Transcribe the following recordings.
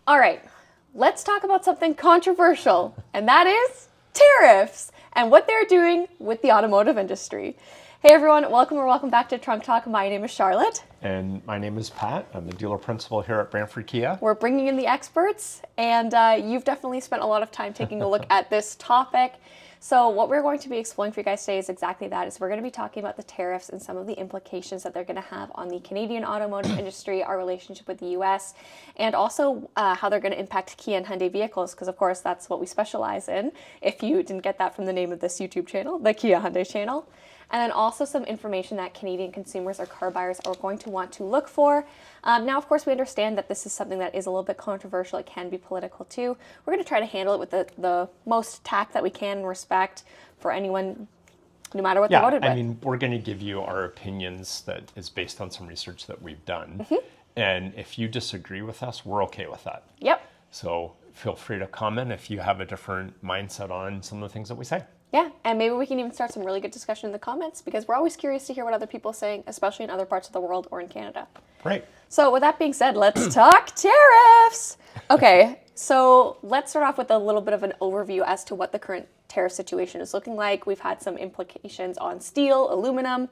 All right, let's talk about something controversial, and that is tariffs and what they're doing with the automotive industry. Hey everyone, welcome back to Trunk Talk. My name is Charlotte. And my name is Pat. I'm the dealer principal here at Brantford Kia. We're bringing in the experts, and you've definitely spent a lot of time taking a look at this topic. So what we're going to be exploring for you guys today is exactly that. Is we're going to be talking about the tariffs and some of the implications that they're going to have on the Canadian automotive industry, our relationship with the U.S., and also how they're going to impact Kia and Hyundai vehicles, because of course that's what we specialize in. If you didn't get that from the name of this YouTube channel, the Kia Hyundai channel. And then also some information that Canadian consumers or car buyers are going to want to look for. Now, of course, we understand that this is something that is a little bit controversial. It can be political too. We're going to try to handle it with the most tact that we can and respect for anyone, no matter what they voted with. I mean, we're going to give you our opinions that is based on some research that we've done. And if you disagree with us, we're okay with that. Yep. So feel free to comment if you have a different mindset on some of the things that we say. Yeah, and maybe we can even start some really good discussion in the comments, because we're always curious to hear what other people are saying, especially in other parts of the world or in Canada. Right. So with that being said, let's talk tariffs. Okay, so let's start off with a little bit of an overview as to what the current tariff situation is looking like. We've had some implications on steel, aluminum.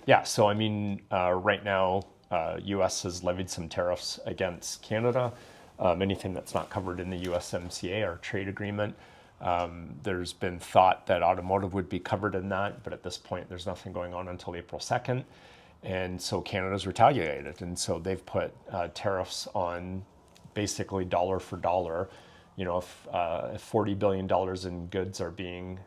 Yeah, so I mean, right now, U.S. has levied some tariffs against Canada. Anything that's not covered in the USMCA, our trade agreement. There's been thought that automotive would be covered in that, but at this point there's nothing going on until April 2nd. And so Canada's retaliated. And so they've put tariffs on basically dollar for dollar. You know, if $40 billion in goods are being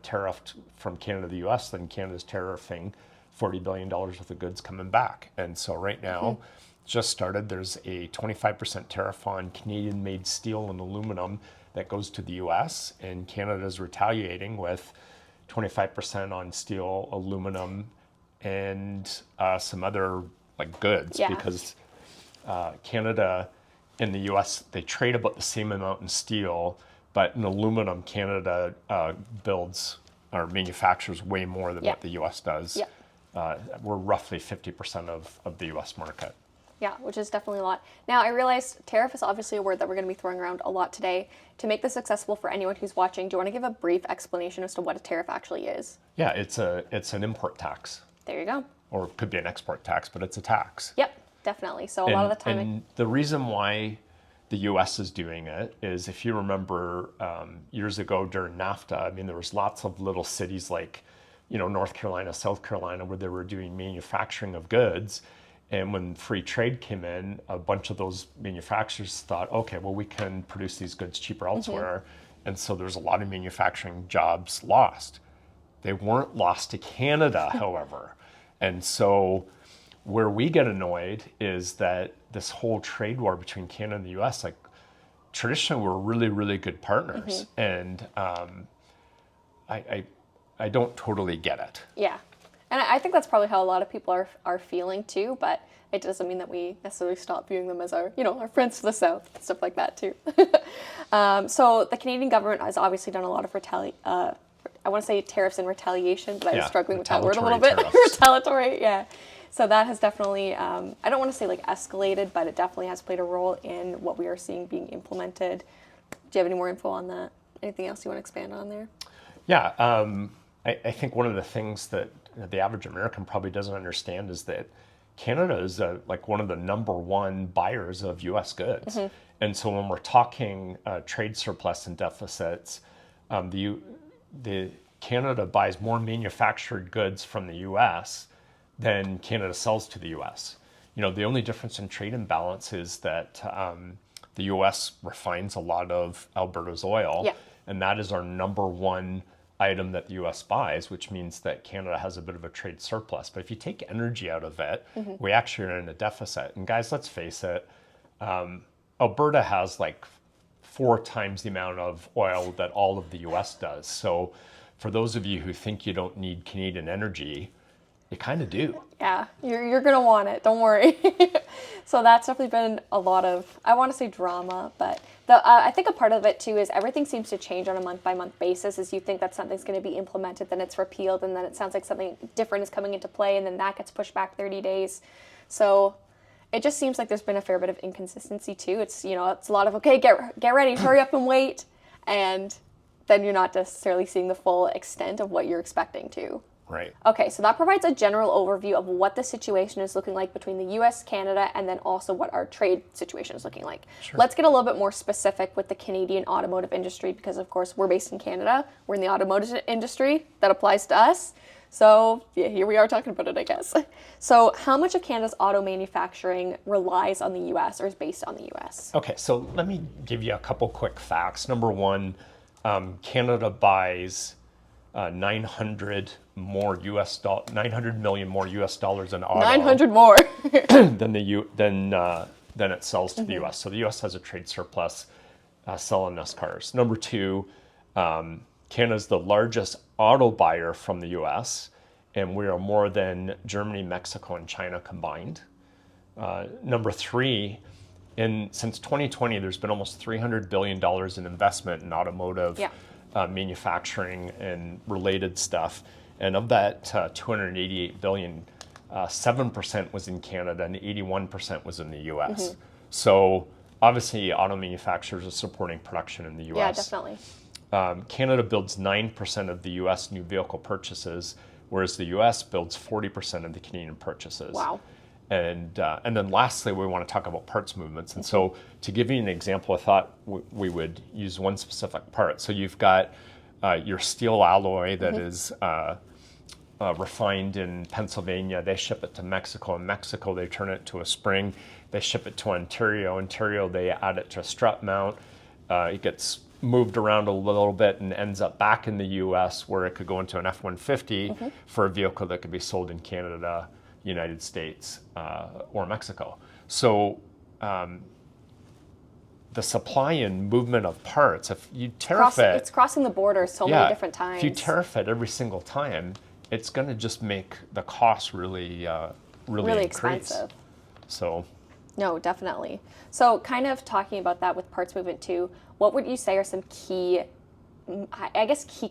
tariffed from Canada to the US, then Canada's tariffing $40 billion worth of goods coming back. And so right now, just started, there's a 25% tariff on Canadian-made steel and aluminum that goes to the US, and Canada is retaliating with 25% on steel, aluminum, and some other like goods, because Canada and the US, they trade about the same amount in steel, but in aluminum, Canada builds or manufactures way more than what the US does. We're roughly 50% of the US market. Yeah, which is definitely a lot. Now, I realize tariff is obviously a word that we're going to be throwing around a lot today. To make this accessible for anyone who's watching, do you want to give a brief explanation as to what a tariff actually is? Yeah, it's an import tax. There you go. Or it could be an export tax, but it's a tax. Yep, definitely. So a lot of the time... And the reason why the U.S. is doing it is, if you remember years ago during NAFTA, I mean, there was lots of little cities like, you know, North Carolina, South Carolina, where they were doing manufacturing of goods. And when free trade came in, a bunch of those manufacturers thought, okay, well, we can produce these goods cheaper elsewhere. And so there's a lot of manufacturing jobs lost. They weren't lost to Canada, however. And so where we get annoyed is that this whole trade war between Canada and the US, like traditionally we're really, really good partners. And I don't totally get it. Yeah. And I think that's probably how a lot of people are feeling too, but it doesn't mean that we necessarily stop viewing them as our friends to the south, stuff like that too. So the Canadian government has obviously done a lot of I want to say tariffs in retaliation, but I was struggling with that word a little bit. Retaliatory, yeah. So that has definitely, I don't want to say like escalated, but it definitely has played a role in what we are seeing being implemented. Do you have any more info on that? Anything else you want to expand on there? Yeah, I think one of the things that the average American probably doesn't understand is that Canada is like one of the #1 buyers of U.S. goods. And so when we're talking trade surplus and deficits, the Canada buys more manufactured goods from the U.S. than Canada sells to the U.S. You know, the only difference in trade imbalance is that the U.S. refines a lot of Alberta's oil, and that is our #1 item that the U.S. buys, which means that Canada has a bit of a trade surplus. But if you take energy out of it, we actually are in a deficit. And guys, let's face it, Alberta has like 4 times the amount of oil that all of the U.S. does. So for those of you who think you don't need Canadian energy, you kind of do. Yeah, you're going to want it. Don't worry. So that's definitely been a lot of, I want to say drama, but I think a part of it too is everything seems to change on a month-by-month basis. As you think that something's going to be implemented, then it's repealed, and then it sounds like something different is coming into play, and then that gets pushed back 30 days. So it just seems like there's been a fair bit of inconsistency too. It's, it's a lot of, okay, get ready, hurry up and wait. And then you're not necessarily seeing the full extent of what you're expecting to. Right. Okay, so that provides a general overview of what the situation is looking like between the US, Canada, and then also what our trade situation is looking like. Sure. Let's get a little bit more specific with the Canadian automotive industry because, of course, we're based in Canada. We're in the automotive industry. That applies to us. So yeah, here we are talking about it, I guess. So how much of Canada's auto manufacturing relies on the US or is based on the US? Okay, so let me give you a couple quick facts. Number one, Canada buys 900 million more US dollars in auto 900 more than it sells to the US. So the US has a trade surplus selling us cars. Number two, Canada's the largest auto buyer from the US, and we are more than Germany, Mexico, and China combined. Number three, since 2020, there's been almost $300 billion in investment in automotive manufacturing and related stuff. And of that 288 billion, 7% was in Canada and 81% was in the US. So obviously auto manufacturers are supporting production in the US. Yeah, definitely. Canada builds 9% of the US new vehicle purchases, whereas the US builds 40% of the Canadian purchases. Wow. And then lastly, we want to talk about parts movements. And so to give you an example, I thought we would use one specific part. So you've got your steel alloy that is refined in Pennsylvania. They ship it to Mexico. In Mexico, they turn it to a spring. They ship it to Ontario. Ontario, they add it to a strut mount. It gets moved around a little bit and ends up back in the US where it could go into an F-150 for a vehicle that could be sold in Canada, United States, or Mexico. So the supply and movement of parts, if you tariff it... It's crossing the border so many different times. If you tariff it every single time, it's going to just make the cost really increase. Expensive. So... No, definitely. So kind of talking about that with parts movement too, what would you say are some key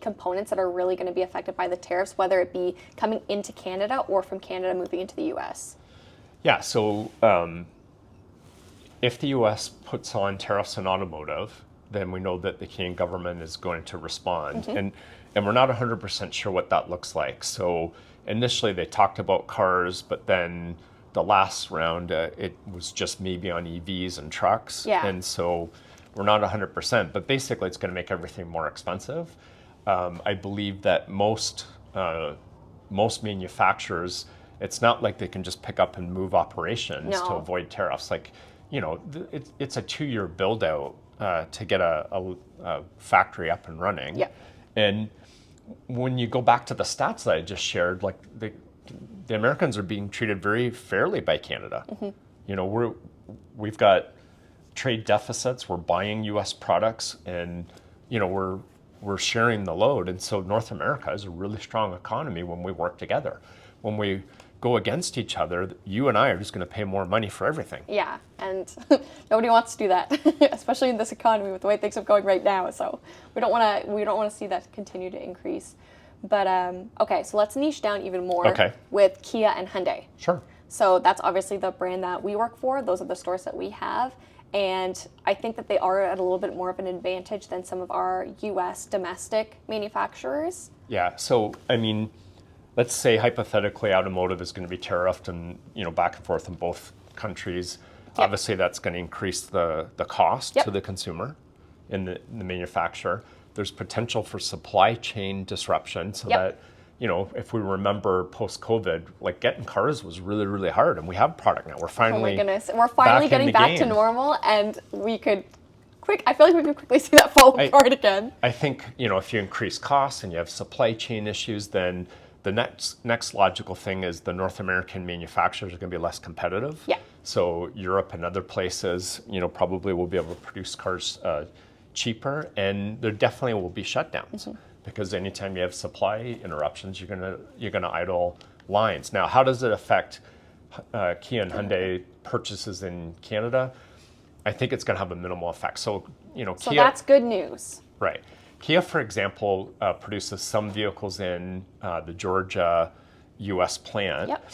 components that are really going to be affected by the tariffs, whether it be coming into Canada or from Canada moving into the US? Yeah, so if the US puts on tariffs on automotive, then we know that the Canadian government is going to respond. And we're not 100% sure what that looks like. So initially they talked about cars, but then the last round, it was just maybe on EVs and trucks. Yeah. And so we're not 100%, but basically it's going to make everything more expensive. I believe that most manufacturers, it's not like they can just pick up and move operations to avoid tariffs. Like, it's a 2-year build out to get a factory up and running. Yeah. And when you go back to the stats that I just shared, like the Americans are being treated very fairly by Canada. We've got trade deficits. We're buying U.S. products, and we're sharing the load. And so North America is a really strong economy when we work together. When we go against each other, you and I are just going to pay more money for everything. Yeah, and nobody wants to do that, especially in this economy with the way things are going right now. So we don't want to see that continue to increase. But okay, so let's niche down even more with Kia and Hyundai. Sure. So that's obviously the brand that we work for. Those are the stores that we have. And I think that they are at a little bit more of an advantage than some of our U.S. domestic manufacturers. Yeah. So, I mean, let's say hypothetically automotive is going to be tariffed and, back and forth in both countries. Yep. Obviously, that's going to increase the cost to the consumer and the manufacturer. There's potential for supply chain disruption so that, if we remember post-COVID, like getting cars was really, really hard, and we have product now. We're finally getting back to normal, and I feel like we could quickly see that fall apart again. I think, if you increase costs and you have supply chain issues, then the next logical thing is the North American manufacturers are going to be less competitive. Yeah. So Europe and other places, probably will be able to produce cars cheaper, and there definitely will be shutdowns because anytime you have supply interruptions, you're gonna idle lines. Now, how does it affect Kia and Hyundai purchases in Canada? I think it's gonna have a minimal effect. So So Kia, that's good news. Right. Kia, for example, produces some vehicles in the Georgia, U.S. plant. Yep.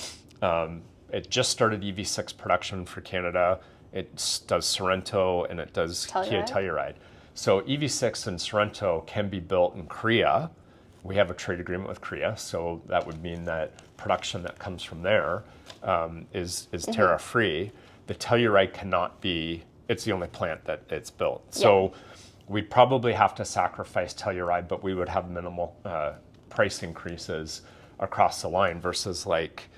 it just started EV6 production for Canada. It does Sorento and it does Kia Telluride. So EV6 and Sorento can be built in Korea. We have a trade agreement with Korea, so that would mean that production that comes from there is tariff free. The Telluride cannot be. It's the only plant that it's built. So we'd probably have to sacrifice Telluride, but we would have minimal price increases across the line versus like,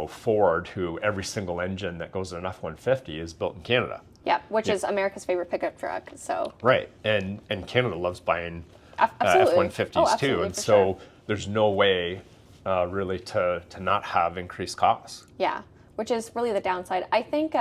Ford, who every single engine that goes in an F-150 is built in Canada. Yeah, which is America's favorite pickup truck. So right, and Canada loves buying F-150s too, and so there's no way really to not have increased costs. Yeah, which is really the downside. I think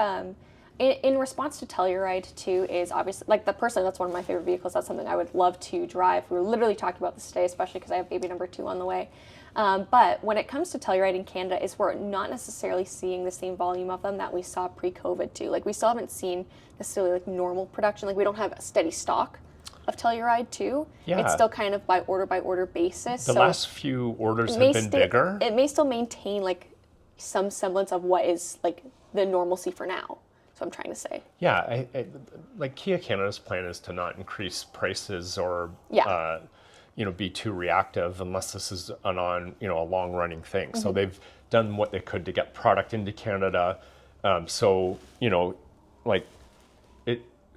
in response to Telluride too is obviously, like, personally that's one of my favorite vehicles. That's something I would love to drive. We were literally talking about this today, especially because I have baby number 2 on the way. But when it comes to Telluride in Canada, we're not necessarily seeing the same volume of them that we saw pre-COVID too. Like, we still haven't seen necessarily like normal production. Like, we don't have a steady stock of Telluride too. Yeah. It's still kind of by order basis. The last few orders have been bigger. It may still maintain like some semblance of what is like the normalcy for now. So I'm trying to say. Yeah, like Kia Canada's plan is to not increase prices or be too reactive unless this is a long running thing. So they've done what they could to get product into Canada.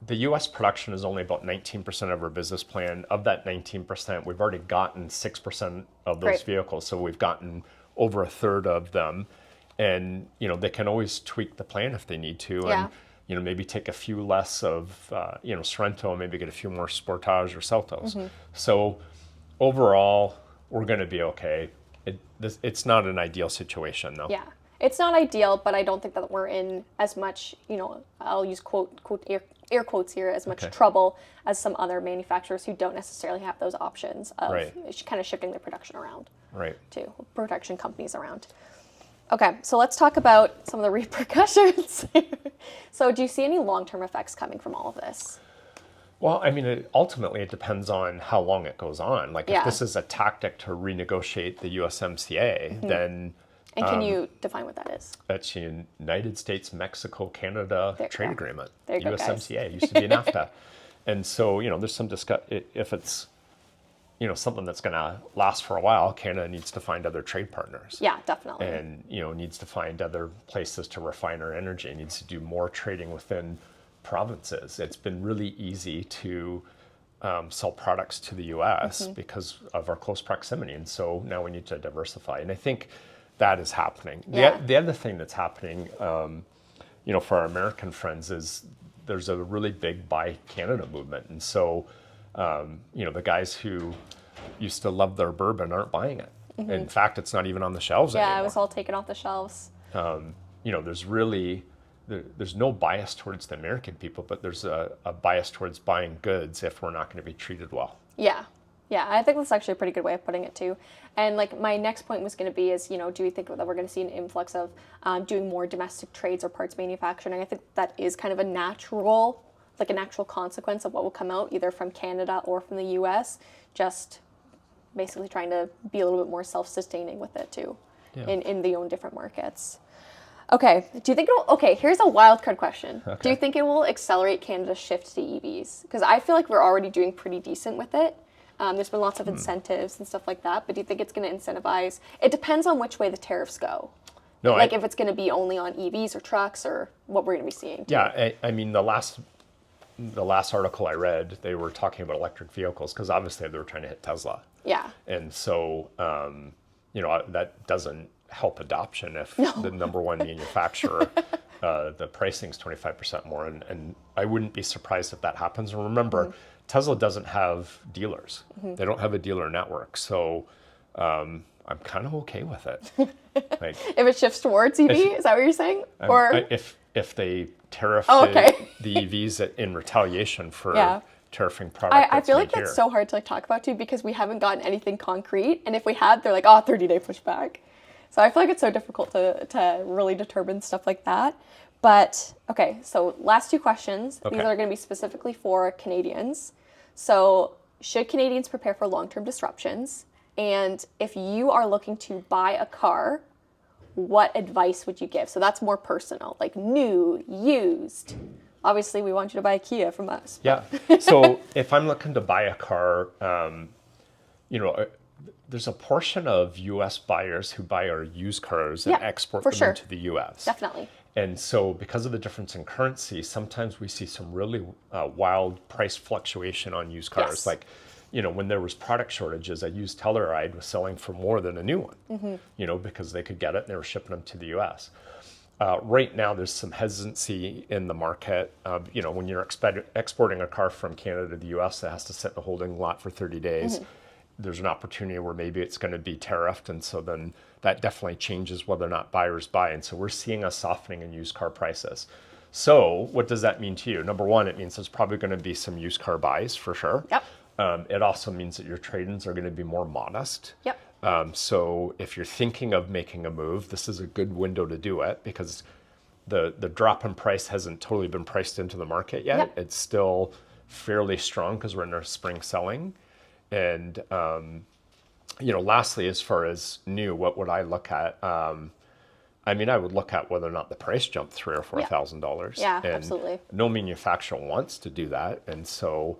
The U.S. production is only about 19% of our business plan. Of that 19%, we've already gotten 6% of those vehicles. So we've gotten over a third of them. And, they can always tweak the plan if they need to. And, maybe take a few less of, Sorento and maybe get a few more Sportage or Celtos. So overall, we're going to be okay. It's not an ideal situation, though. Yeah. It's not ideal, but I don't think that we're in as much, I'll use air quotes here, as much trouble as some other manufacturers who don't necessarily have those options of kind of shifting their production around. Right. To production companies around. Okay, so let's talk about some of the repercussions. So do you see any long-term effects coming from all of this? Well, I mean, ultimately, it depends on how long it goes on. Like, if this is a tactic to renegotiate the USMCA, then... And can you define what that is? That's the United States, Mexico, Canada trade agreement. There you go, USMCA. It used to be NAFTA. And so, there's some discussion. If it's, something that's going to last for a while, Canada needs to find other trade partners. Yeah, definitely. And, needs to find other places to refine our energy. It needs to do more trading within provinces. It's been really easy to sell products to the U.S. because of our close proximity. And so now we need to diversify. And I think that is happening. Yeah. The other thing that's happening, for our American friends is there's a really big Buy Canada movement. And so, the guys who used to love their bourbon aren't buying it. In fact, it's not even on the shelves anymore. Yeah, it was all taken off the shelves. There's no bias towards the American people, but there's a bias towards buying goods if we're not going to be treated well. Yeah. Yeah, I think that's actually a pretty good way of putting it too. And like my next point was going to be is, do we think that we're going to see an influx of doing more domestic trades or parts manufacturing? I think that is kind of a natural consequence of what will come out either from Canada or from the US, just basically trying to be a little bit more self-sustaining with it too in the own different markets. Okay, here's a wild card question. Okay. Do you think it will accelerate Canada's shift to EVs? Because I feel like we're already doing pretty decent with it. There's been lots of incentives and stuff like that, but do you think it's going to incentivize? It depends on which way the tariffs go. No, if it's going to be only on EVs or trucks or what we're going to be seeing. Yeah, I mean, the last article I read, they were talking about electric vehicles because obviously they were trying to hit Tesla. Yeah. And so, that doesn't help adoption if the number one manufacturer, the pricing's 25% more. And I wouldn't be surprised if that happens. And remember, Tesla doesn't have dealers. They don't have a dealer network. So I'm kind of okay with it. Like, if it shifts towards EV, is that what you're saying? Or if they tariff the EVs in retaliation for tariffing product. I feel like that's so hard to talk about too because we haven't gotten anything concrete. And if we had, they're like, 30-day pushback. So I feel like it's so difficult to really determine stuff like that. But, okay, so last 2 questions. Okay. These are going to be specifically for Canadians. So should Canadians prepare for long-term disruptions? And if you are looking to buy a car, what advice would you give? So that's more personal, like new, used. Obviously, we want you to buy a Kia from us. Yeah. So if I'm looking to buy a car, you know, there's a portion of U.S. buyers who buy our used cars and export them into the U.S. Definitely. And so because of the difference in currency, sometimes we see some really wild price fluctuation on used cars. Yes. Like, you know, when there was product shortages, a used Telluride was selling for more than a new one, you know, because they could get it and they were shipping them to the U.S. Right now, there's some hesitancy in the market. You know, when you're exporting a car from Canada to the U.S. that has to sit in a holding lot for 30 days, there's an opportunity where maybe it's going to be tariffed. And so then that definitely changes whether or not buyers buy. And so we're seeing a softening in used car prices. So what does that mean to you? Number one, it means there's probably going to be some used car buys for sure. Yep. It also means that your trade-ins are going to be more modest. Yep. So if you're thinking of making a move, this is a good window to do it because the drop in price hasn't totally been priced into the market yet. Yep. It's still fairly strong because we're in our spring selling. And, you know, lastly, as far as new, what would I look at? I mean, I would look at whether or not the price jumped $3,000 or $4,000. Yeah, and absolutely. no manufacturer wants to do that. And so,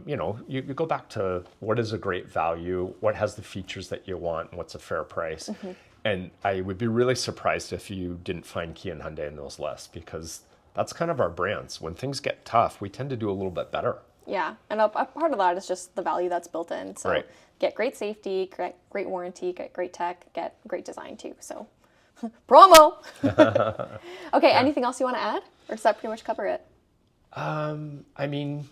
you know, you go back to what is a great value, what has the features that you want, and what's a fair price. And I would be really surprised if you didn't find Kia and Hyundai in those lists because that's kind of our brands. When things get tough, we tend to do a little bit better. Yeah, and a part of that is just the value that's built in. So get great safety, great warranty, get great tech, get great design too. So promo. Okay, anything else you want to add? Or does that pretty much cover it? I mean,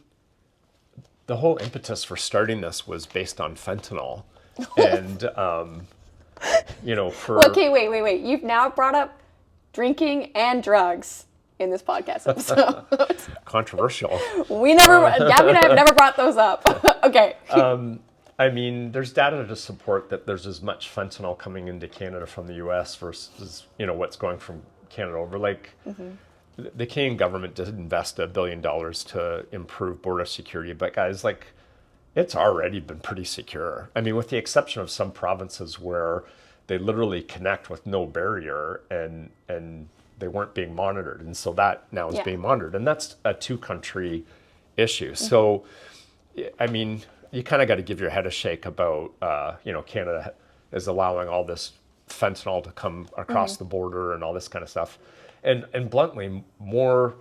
the whole impetus for starting this was based on fentanyl. And, you know, for... Okay, wait. You've now brought up drinking and drugs in this podcast episode. Controversial. Gabby and I have never brought those up. Okay. I mean, there's data to support that there's as much fentanyl coming into Canada from the U.S. versus, you know, what's going from Canada over. Like, the Canadian government did invest $1 billion to improve border security, but guys, like, it's already been pretty secure. I mean, with the exception of some provinces where they literally connect with no barrier and they weren't being monitored. And so that now is being monitored. And that's a two-country issue. So, I mean, you kind of got to give your head a shake about, you know, Canada is allowing all this fentanyl to come across the border and all this kind of stuff. And bluntly, more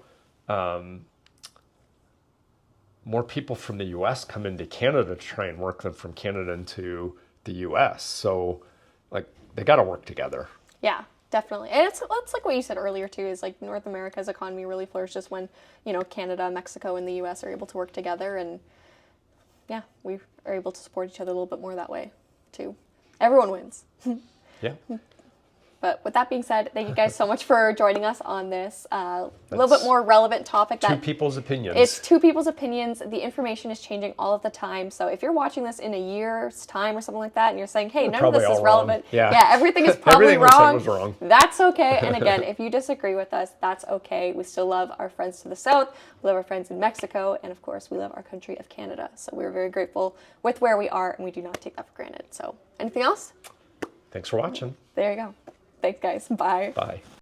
people from the U.S. come into Canada to try and work them from Canada into the U.S. So, like, they got to work together. Yeah. Definitely. And it's like what you said earlier, too, is like North America's economy really flourishes when, you know, Canada, Mexico, and the U.S. are able to work together. And, yeah, we are able to support each other a little bit more that way, too. Everyone wins. Yeah. But with that being said, thank you guys so much for joining us on this a little bit more relevant topic. Two people's opinions. It's two people's opinions. The information is changing all of the time. So if you're watching this in a year's time or something like that, and you're saying, hey, none of this is relevant. Yeah, everything is probably everything we said wrong. was wrong. That's okay. And again, if you disagree with us, that's okay. We still love our friends to the south. We love our friends in Mexico. And of course, we love our country of Canada. So we're very grateful with where we are, and we do not take that for granted. So anything else? Thanks for watching. There you go. Thanks, guys. Bye. Bye.